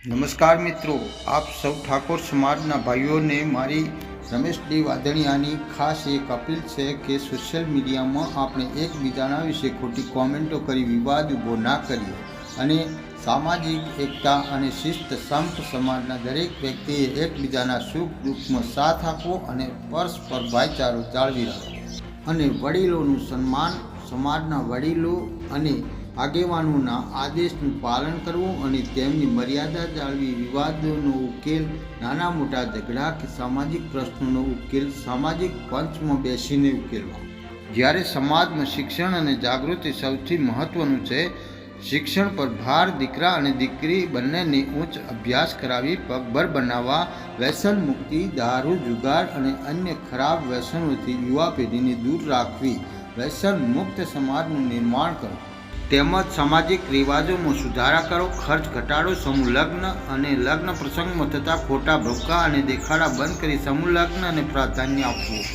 નમસ્કાર મિત્રો, આપ સૌ ઠાકોર સમાજના ભાઈઓને મારી રમેશ ડી વાદણિયાની ખાસ એક અપીલ છે કે સોશિયલ મીડિયામાં આપણે એકબીજાના વિશે ખોટી કોમેન્ટો કરી વિવાદ ઊભો ના કરીએ અને સામાજિક એકતા અને શિસ્ત સંપ સમાજના દરેક વ્યક્તિએ એકબીજાના સુખ દુઃખમાં સાથ આપવો અને પરસ્પર ભાઈચારો જાળવી રાખવો અને વડીલોનું સન્માન, સમાજના વડીલો અને આગેવાનોના આદેશનું પાલન કરવું અને તેમની મર્યાદા જાળવી વિવાદોનો ઉકેલ, નાના મોટા ઝઘડા કે સામાજિક પ્રશ્નોનો ઉકેલ સામાજિક પંચમાં બેસીને ઉકેલવા. જ્યારે સમાજમાં શિક્ષણ અને જાગૃતિ સૌથી મહત્વનું છે, શિક્ષણ પર ભાર દીકરા અને દીકરી બંનેને ઉચ્ચ અભ્યાસ કરાવી પગભર બનાવવા, વ્યસન મુક્તિ, દારૂ, જુગાર અને અન્ય ખરાબ વ્યસનોથી યુવા પેઢીને દૂર રાખવી, વ્યસન મુક્ત સમાજનું નિર્માણ કરો તેમજ સામાજિક રિવાજોમાં સુધારા કરો, ખર્ચ ઘટાડો, સમૂહ લગ્ન અને લગ્ન પ્રસંગમાં થતા ખોટા ભૂકા અને દેખાડા બંધ કરી સમૂહ લગ્ન અને પ્રાધાન્ય આપવું,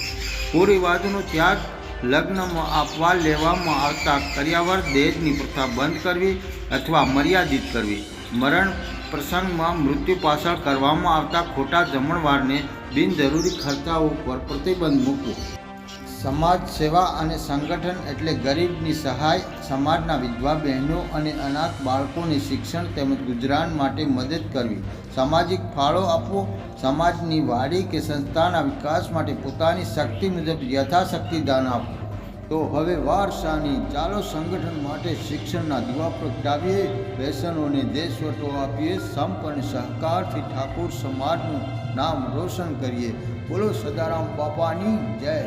કુરિવાજોનો ત્યાગ, લગ્નમાં આપવા લેવામાં આવતા કર્યાવર દહેજની પ્રથા બંધ કરવી અથવા મર્યાદિત કરવી, મરણ પ્રસંગમાં મૃત્યુ પાછળ કરવામાં આવતા ખોટા જમણવારને બિનજરૂરી ખર્ચાઓ પર પ્રતિબંધ મૂકવો. સમાજ સેવા અને સંગઠન એટલે ગરીબની સહાય, સમાજના વિધવા બહેનો અને અનાથ બાળકોને શિક્ષણ તેમજ ગુજરાન માટે મદદ કરવી, સામાજિક ફાળો આપવો, સમાજની વાડી કે સંસ્થાના વિકાસ માટે પોતાની શક્તિ મુજબ યથાશક્તિ દાન આપવું. તો હવે વારસાની ચાલો સંગઠન માટે શિક્ષણના દીવા પ્રગટાવીએ, વ્યસનોને દેશવટો આપીએ, સંપ અને સહકારથી ઠાકોર સમાજનું નામ રોશન કરીએ. બોલો સદારામ બાપાની જય.